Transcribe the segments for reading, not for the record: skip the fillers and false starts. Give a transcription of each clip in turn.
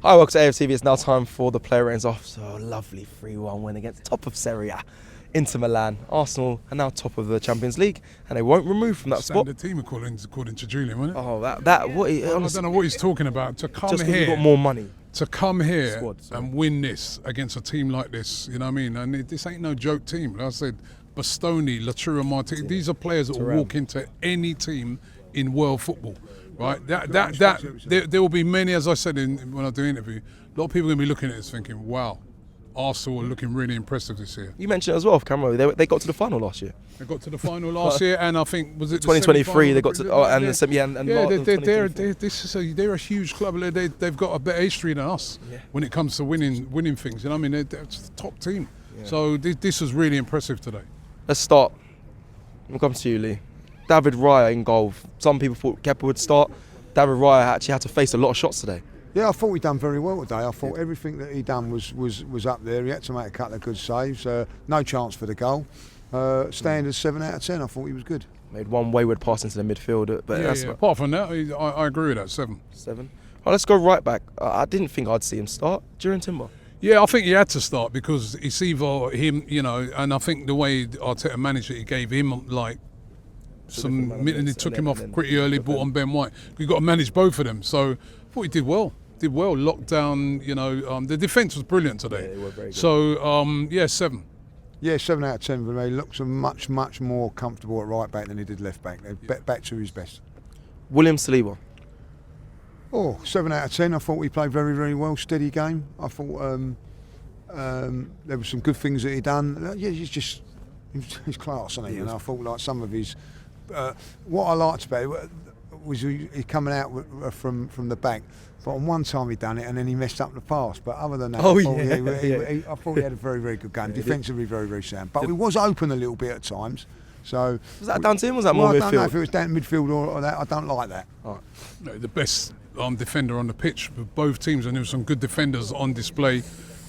Hi, welcome to AFTV. It's now time for the player ratings off. So, lovely 3-1 win against top of Serie A, Inter Milan. Arsenal are now top of the Champions League, and they won't remove from that spot. Standard team according to Julian, wasn't it? Oh, what? I don't know what he's talking about. To come just here, we've got more money. To come here Squad, and win this against a team like this, you know what I mean? And this ain't no joke team. Like I said, Bastoni, Latura Martinez, these are players that will walk into any team in world football, right? There will be many, as I said when I do interview, a lot of people are going to be looking at this thinking, wow, Arsenal are looking really impressive this year. You mentioned it as well, Cameron. They got to the final last year. They got to the final last year, and I think was it 2023. They got to the semi and they're a huge club. They've got a better history than us when it comes to winning things. You know what I mean? They're the top team. Yeah. So this was really impressive today. Let's start. We'll come to you, Lee. David Raya in goal. Some people thought Kepa would start. David Raya actually had to face a lot of shots today. Yeah, I thought he'd done very well today. I thought everything that he'd done was up there. He had to make a couple of good saves. No chance for the goal. Standard 7 out of 10. I thought he was good. Made one wayward pass into the midfield. But apart from that, I agree with that. 7. 7. Right, let's go right back. I didn't think I'd see him start during Timber. Yeah, I think he had to start because it's either him, and I think the way Arteta managed it, he gave him like and he took him off pretty early, brought on Ben White. We've got to manage both of them. So I thought he did well. Locked down, the defence was brilliant today. Yeah, they were very good. So, 7. Yeah, 7 out of 10 for me. He looks much more comfortable at right back than he did left back. Back to his best. William Saliba. 7 out of 10. I thought he played very, very well. Steady game. I thought there were some good things that he done. Yeah, he's class, isn't he? And I thought like some of his. What I liked about it was he coming out from the back. But on one time he done it and then he messed up the pass. But other than that, I thought he had a very, very good game. Defensively, very, very sound. But he was open a little bit at times. So was that down to him? Or was that more midfield? I don't know if it was down midfield or that. I don't like that. All right. No, the best defender on the pitch for both teams, and there were some good defenders on display.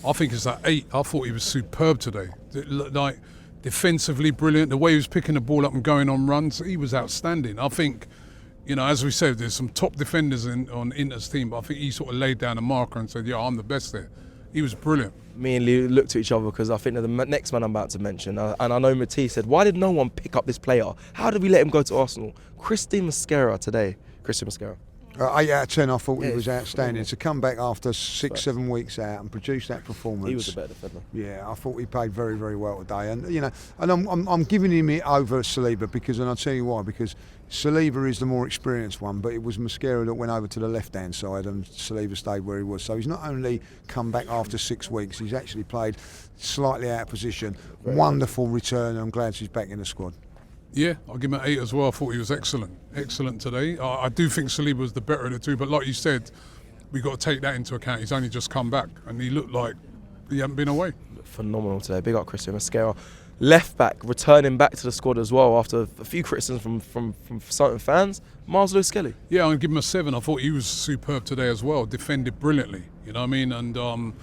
I think it's that 8. I thought he was superb today. Like defensively brilliant. The way he was picking the ball up and going on runs, he was outstanding. I think. As we said, there's some top defenders on Inter's team, but I think he sort of laid down a marker and said, I'm the best there. He was brilliant. Me and Lee looked at each other because I think that the next man I'm about to mention, and I know Matisse said, why did no one pick up this player? How did we let him go to Arsenal? Christian Mosquera today. 8 out of 10, I thought he was outstanding. To come back after 6-7 weeks out and produce that performance. He was a better defender. Yeah, I thought he played very, very well today. And I'm giving him it over Saliba because, and I'll tell you why, because Saliba is the more experienced one, but it was Mosquera that went over to the left-hand side and Saliba stayed where he was. So he's not only come back after 6 weeks, he's actually played slightly out of position. Wonderful return. I'm glad he's back in the squad. Yeah, I'll give him an 8 as well. I thought he was excellent today. I do think Saliba was the better of the two, but like you said, we've got to take that into account. He's only just come back and he looked like he hadn't been away. Phenomenal today. Big up Christian Mosquera. Left back, returning back to the squad as well after a few criticisms from certain fans. Miles Lewis-Skelly. Yeah, I'm going to give him a 7. I thought he was superb today as well. Defended brilliantly, you know what I mean? And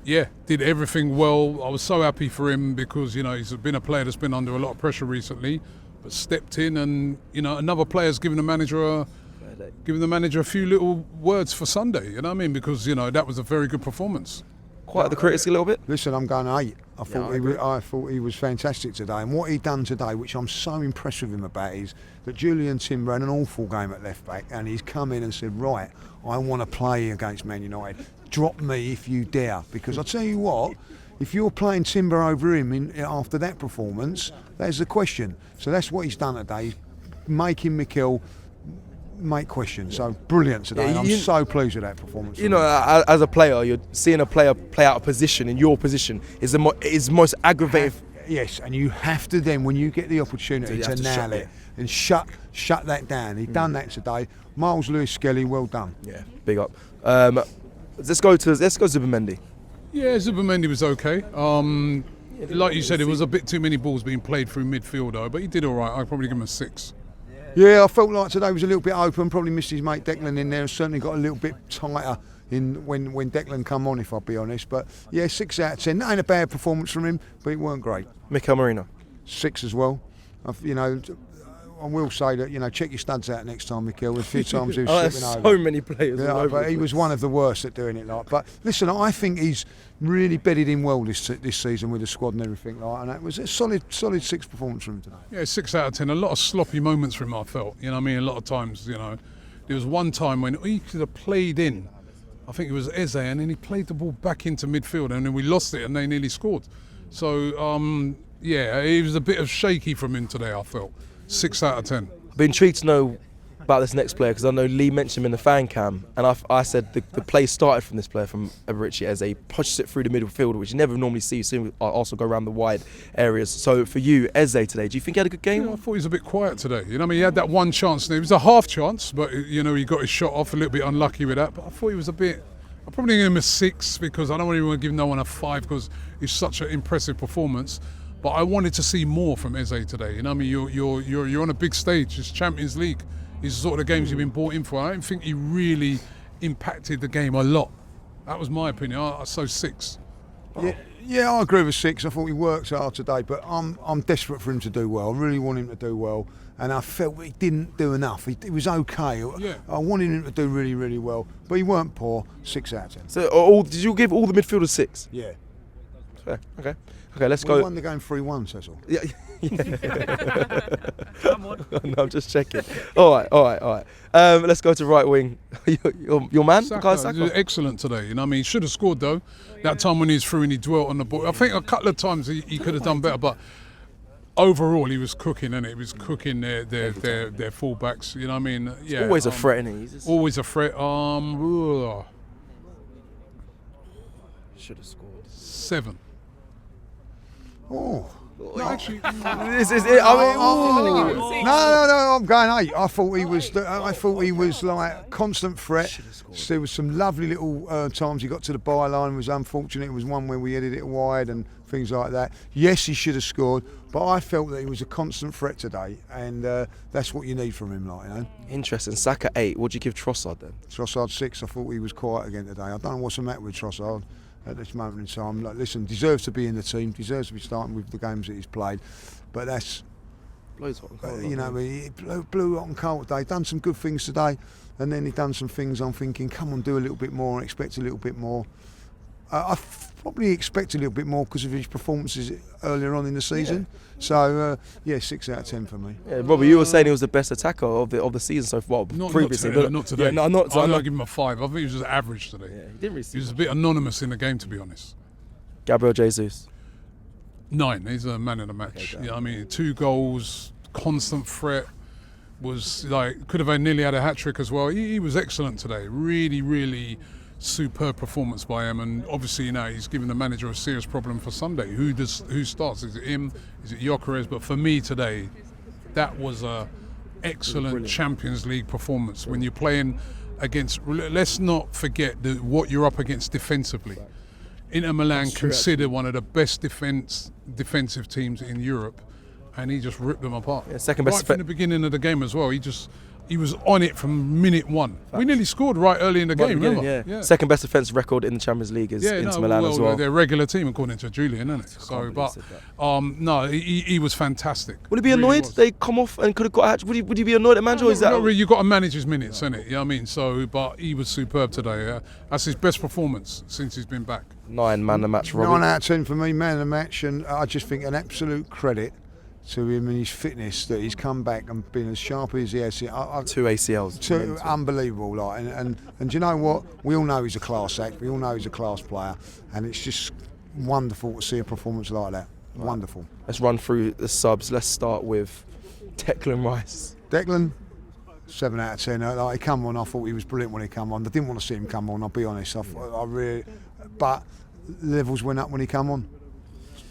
did everything well. I was so happy for him because, he's been a player that's been under a lot of pressure recently. But stepped in, and another player's given the manager a few little words for Sunday. You know what I mean? Because that was a very good performance. Quite the critics a little bit. Listen, I'm going 8. I thought he was fantastic today, and what he done today, which I'm so impressed with him about, is that Julian Timber had an awful game at left back, and he's come in and said, right, I want to play against Man United. Drop me if you dare, because I tell you what. If you're playing Timber over him after that performance, there's the question. So that's what he's done today, making Mikel make questions. So brilliant today. I'm so pleased with that performance. As a player, you're seeing a player play out of position in your position is most aggravating. Yes, and you have to then, when you get the opportunity to nail it and shut that down. He's done that today. Miles Lewis-Skelly, well done. Yeah, big up. Let's go to Zubimendi. Yeah, Zubimendi was okay. Like you said, it was a bit too many balls being played through midfield though, but he did all right. I'd probably give him a 6. Yeah, I felt like today was a little bit open. Probably missed his mate Declan in there. Certainly got a little bit tighter when Declan come on, if I'll be honest. But yeah, 6 out of 10. That ain't a bad performance from him, but it weren't great. Mikel Merino. 6 as well. I will say that, check your studs out next time, Mikel. There's a few times he was There's slipping so over. many players. all Yeah, over but the he place. was one of the worst at doing it. But listen, I think he's really bedded in well this season with the squad and everything and that was a solid 6 performance from him today. Yeah, 6 out of 10. A lot of sloppy moments from him, I felt. You know what I mean? A lot of times, there was one time when he could have played in. I think it was Eze, and then he played the ball back into midfield, and then we lost it, and they nearly scored. So, it was a bit of shaky from him today, I felt. 6 out of 10. Been intrigued to know about this next player because I know Lee mentioned him in the fan cam, and I said the play started from this player from Eberici as he pushes it through the midfield, which you never normally see. You see him also go around the wide areas. So for you, Eze today, do you think he had a good game? I thought he was a bit quiet today. You know what I mean? He had that one chance. It was a half chance, but he got his shot off, a little bit unlucky with that. But I thought he was a bit. I'm probably giving him a 6 because I don't really want to give no one a 5 because it's such an impressive performance. But I wanted to see more from Eze today. You know what I mean? You're on a big stage. It's Champions League. These are sort of the games you've been brought in for. I don't think he really impacted the game a lot. That was my opinion. So 6. Yeah, I agree with 6. I thought he worked hard today, but I'm desperate for him to do well. I really want him to do well, and I felt he didn't do enough. He was okay. Yeah. I wanted him to do really, really well, but he weren't poor. 6 out of 10. So did you give all the midfielders 6? Yeah. Fair. Okay, let's We go. won the game 3-1, Cecil. Yeah. Come on. No, I'm just checking. All right. Let's go to right wing. your man, Bukayo Saka. He was excellent today. You know what I mean? He should have scored though. That time when he was through and he dwelt on the ball. I think a couple of times he could have done better, but overall he was cooking, and he was cooking their fullbacks. You know what I mean? Yeah. Always a threat, isn't he? Always a threat. Should have scored. 7. Oh. No, actually, This is it. No, I'm going 8. I thought he was like constant threat. There was some lovely little times he got to the byline. It was unfortunate. It was one where we headed it wide and things like that. Yes, he should have scored, but I felt that he was a constant threat today, and that's what you need from him, Interesting. Saka 8. What do you give Trossard then? Trossard 6. I thought he was quiet again today. I don't know what's the matter with Trossard at this moment in time. Listen, deserves to be in the team, deserves to be starting with the games that he's played, but that's Blows hot and cold. he blew hot and cold today. Done some good things today, and then he done some things I'm thinking, come on, do a little bit more, expect a little bit more. I probably expect a little bit more because of his performances earlier on in the season. So 6 out of 10 for me. Yeah, Robbie, you were saying he was the best attacker of the season so far. Previously, not today. Yeah, I'm not give him a 5. I think he was just average today. Yeah, he didn't really. He was a bit anonymous in the game, to be honest. Gabriel Jesus. 9. He's a man of the match. I mean, 2 goals, constant threat. Was could have nearly had a hat trick as well. He was excellent today. Really, really superb performance by him, and obviously he's given the manager a serious problem for Sunday. Who starts? Is it him? Is it Gyökeres? But for me today, that was a excellent Champions League performance. When you're playing against, let's not forget what you're up against defensively. Inter Milan considered one of the best defensive teams in Europe, and he just ripped them apart. Yeah, second best right from the beginning of the game as well. He was on it from minute 1. We nearly scored right early in the game, remember? Yeah. Second best defensive record in the Champions League is Inter Milan as well. They're a regular team according to Julian, isn't it? So, but he was fantastic. Would he be annoyed they come off and could have got a hat? Would you be annoyed at manager? You've got to manage his minutes, isn't it? You know what I mean? So, but he was superb today. That's his best performance since he's been back. 9 man of the match, Robbie. 9 out of 10 for me, man of the match, and I just think an absolute credit to him and his fitness that he's come back and been as sharp as he has. 2 ACLs. Unbelievable, and do you know what? We all know he's a class act. We all know he's a class player, and it's just wonderful to see a performance like that. Right. Wonderful. Let's run through the subs. Let's start with Declan Rice. Declan, 7 out of 10. He come on. I thought he was brilliant when he come on. I didn't want to see him come on. I'll be honest. But levels went up when he come on.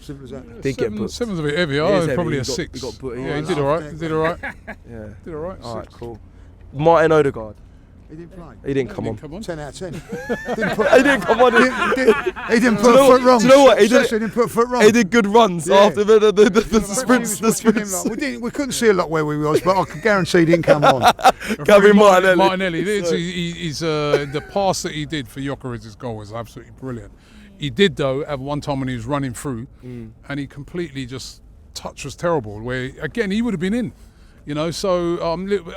Simple as that. Did get booked. 7's a bit heavy. Probably a 6. He got booked. Yeah, he did all right. Did all right. Yeah. Did all right. All right, cool. Martin Odegaard. He didn't play. He didn't come on. 10 out of 10. He didn't come on. He didn't put a foot wrong. Do you know what? He didn't put a foot wrong. He did good runs after the sprints. The sprints. We couldn't see a lot where we was, but I can guarantee he didn't come on. Gary Martinelli. Martinelli. The pass that he did for Gyökeres' goal was absolutely brilliant. He did, though, have one time when he was running through and he completely just, touch was terrible, where, again, he would have been in. You know, so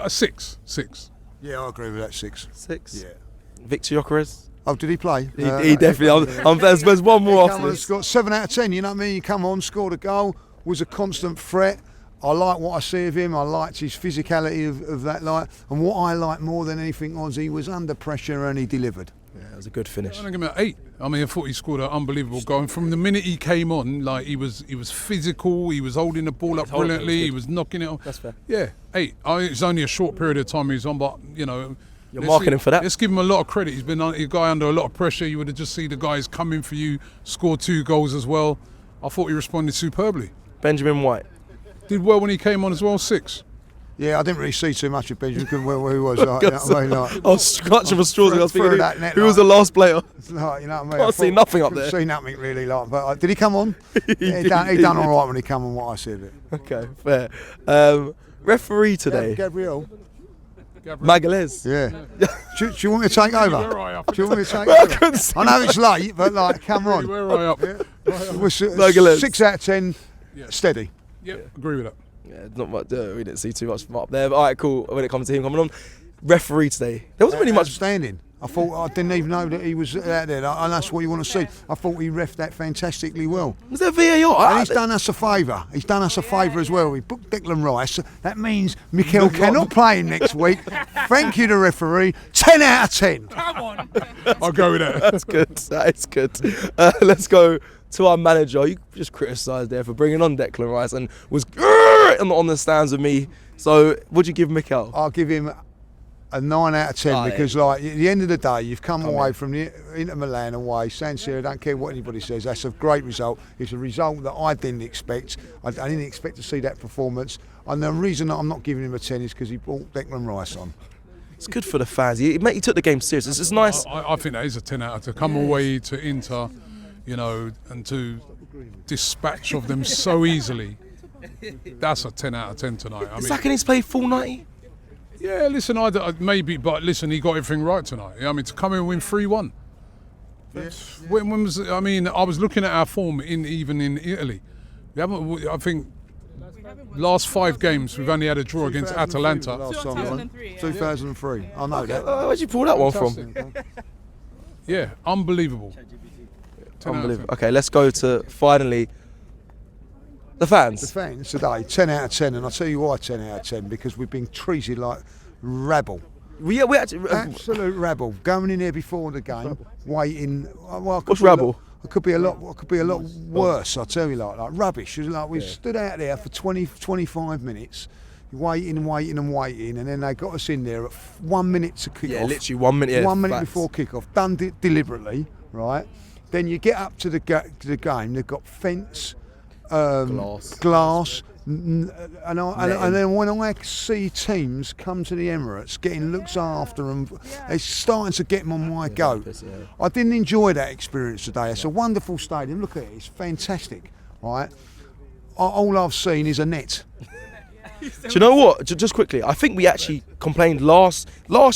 a 6. Yeah, I agree with that 6. 6. Yeah. Victor Gyökeres. Oh, did he play? He definitely. There's one more Come off on, this. got 7 out of 10. You know what I mean? He come on, scored a goal, was a constant threat. I like what I see of him. I liked his physicality of that light. And what I like more than anything was he was under pressure and he delivered. Yeah, it was a good finish. I'm going to give him an 8. I mean, I thought he scored an unbelievable goal. And from the minute he came on, like he was physical. He was holding the ball up brilliantly. He was knocking it off. That's fair. Yeah, 8. It's only a short period of time he's on, but you know, You're marking him for that. Let's give him a lot of credit. He's been a guy under a lot of pressure. You would have just seen the guys coming for you, scored 2 goals as well. I thought he responded superbly. Benjamin White. Did well when he came on as well. 6. Yeah, I didn't really see too much of Benjamin because where he was. Like, you know what I mean? Like, I was scratching for straws. I was through thinking, that net, who was the last player? like, you know what I mean? Can't see nothing up there. See nothing really. Like, but did he come on? He done all right when he come on. What I see of it. Okay, fair. Referee today, Gabriel. Magalhaes. Yeah. Do you want me to take over? Where are you? Do you want me to take I over? couldn't see. I know it's late, but like, come on. Where are you up? We're 6 out of 10, steady. Yeah, agree with that. Yeah, not much. We didn't see too much from up there. But all right, cool. When it comes to him coming on, referee today, there wasn't really much. Outstanding. I thought I didn't even know that he was out there, and that's what you want to see. I thought he reffed that fantastically well. Was there VAR? And he's done us a favour. He's done us a favour as well. We booked Declan Rice. That means Mikel cannot play him next week. Thank you, the referee. 10 out of 10. I'll go with that. That's good. That is good. Let's go to our manager. You just criticised there for bringing on Declan Rice and was on the stands with me. So, what'd you give Mikel? I'll give him a 9 out of 10 because, like, at the end of the day, you've come away from the Inter Milan away. San Siro, I don't care what anybody says. That's a great result. It's a result that I didn't expect. I didn't expect to see that performance. And the reason that I'm not giving him a 10 is because he brought Declan Rice on. It's good for the fans. He took the game serious. It's nice. I think that is a 10 out of 10. To come away to Inter, you know, and to dispatch of them so easily. That's a 10 out of 10 tonight. I mean, Zachary's played full 90. yeah, listen, maybe, but listen, he got everything right tonight. I mean, to come in and win 3-1. When was? I mean, I was looking at our form even in Italy. We haven't. I think last 5 games we've only had a draw against 2003 Atalanta. was the last time we won. 2003. I know that. Where'd you pull that one from? Fantastic. Yeah, unbelievable. 10 out of Unbelievable. 10. Okay, let's go to finally the fans. The fans today, 10 out of 10, and I'll tell you why 10 out of 10, because we've been treated like rabble. We actually. Absolute rabble. Going in here before the game, waiting. Well, What's rabble? It could be a lot. It could be a lot worse. I tell you, like rubbish. It was like we stood out there for 20, 25 minutes, waiting, and then they got us in there at 1 minute to kick Yeah, off. literally 1 minute. Yeah, 1 minute facts. before kick-off. Done deliberately, right? Then you get up to the game. They've got fence, glass. And then when I see teams come to the Emirates getting looked after and it's starting to get them on my goat. I didn't enjoy that experience today. It's a wonderful stadium. Look at it. It's fantastic, right? All I've seen is a net. Do you know what? Just quickly, I think we actually complained last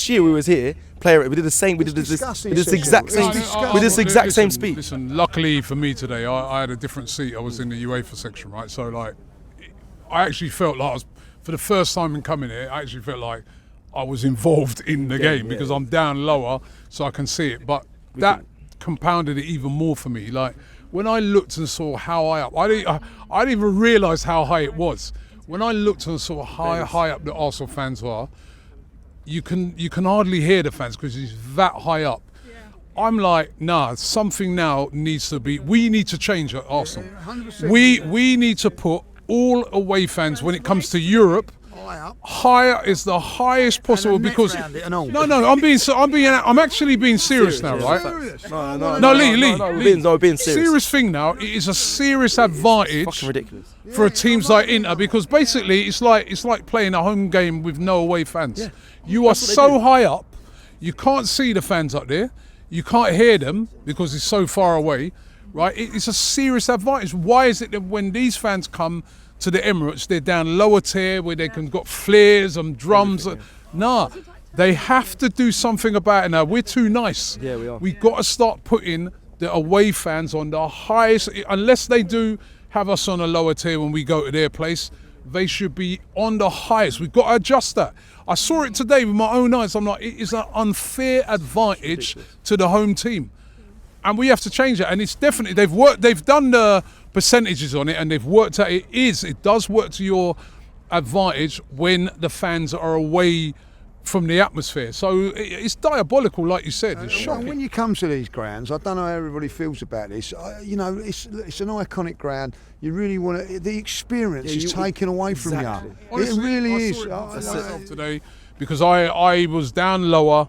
year we was here. We did the same. We did this exact same. We did this exact same speech. Listen, luckily for me today, I had a different seat. I was in the UEFA section, right? So like, I actually felt like for the first time in coming here, I actually felt like I was involved in the game because I'm down lower, so I can see it. But that compounded it even more for me. Like when I looked and saw how high up, I didn't even realise how high it was. When I looked and saw how high up the Arsenal fans are, you can hardly hear the fans because it's that high up. I'm like, nah, something now needs to be. We need to change at Arsenal. 100%. We need to put all away fans when it comes to Europe. Higher is the highest possible because I'm actually being serious now, right? No, Lee. Being serious. Serious thing now. It is a serious advantage Fucking ridiculous. for teams like Inter because basically it's like playing a home game with no away fans. Yeah. You are so high up, you can't see the fans up there. You can't hear them because it's so far away, right? It's a serious advantage. Why is it that when these fans come to the Emirates, they're down lower tier where they can got flares and drums? Nah, they have to do something about it now. We're too nice. Yeah, we are. We've got to start putting the away fans on the highest, unless they do have us on a lower tier when we go to their place. they should be on the highest. We've got to adjust that. I saw it today with my own eyes. I'm like, it is an unfair advantage to the home team. And we have to change it. And it's definitely, they've done the percentages on it and they've worked out it does work to your advantage when the fans are away from the atmosphere. So it's diabolical, like you said. It's shocking. When you come to these grounds, I don't know how everybody feels about this. You know, it's an iconic ground. You really want to. The experience is taken away from you. Honestly, it really I is. saw it myself today because I was down lower,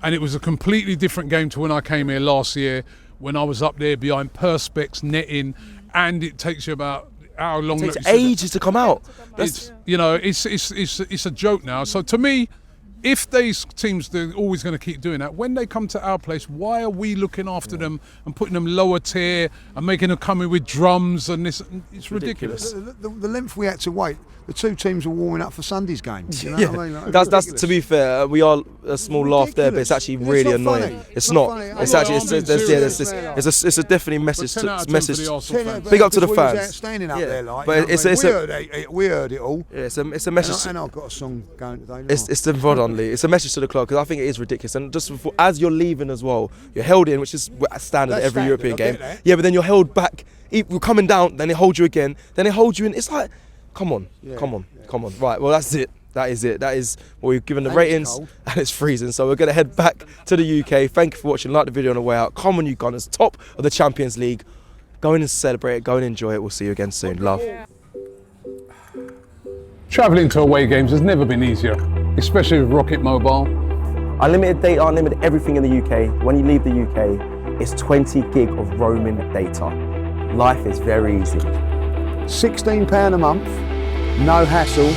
and it was a completely different game to when I came here last year. When I was up there behind perspex netting, and it takes you about how long? It takes ages to come out. It's it's a joke now. So to me, if these teams are always going to keep doing that, when they come to our place, why are we looking after them and putting them lower tier and making them come in with drums and this? It's ridiculous. The length we had to wait. The two teams were warming up for Sunday's game. You know what I mean? Like, that's to be fair. We are a small laugh there, but it's actually really annoying. It's not. It's actually it's a definitely message. Big up to the fans. Standing up there, like. But we heard it all. Yeah, it's a message. And I've got a song going today. It's the Vodonly. It's a message to the club because I think it is ridiculous. And just before, as you're leaving as well, you're held in, which is standard at every European game. Yeah, but then you're held back. We're coming down, then they hold you again, then they hold you in. It's like, come on. Right, well that's it. That is it. That is what we've given the ratings, and it's freezing. So we're going to head back to the UK. Thank you for watching. Like the video on the way out. Come on, you Gunners. Top of the Champions League. Go in and celebrate it. Go and enjoy it. We'll see you again soon. Love. Travelling to away games has never been easier, especially with Rocket Mobile. Unlimited data, unlimited everything in the UK. When you leave the UK, it's 20 gig of roaming data. Life is very easy. £16 a month, no hassle.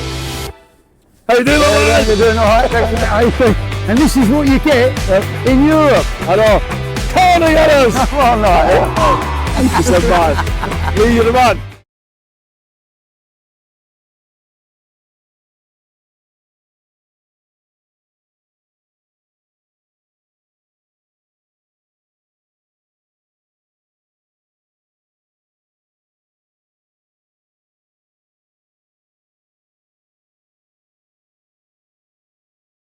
How you doing? You're doing all right. And this is what you get in Europe. Hello. Come on, the Gunners! Come on, mate. Thank you so much. You're the man.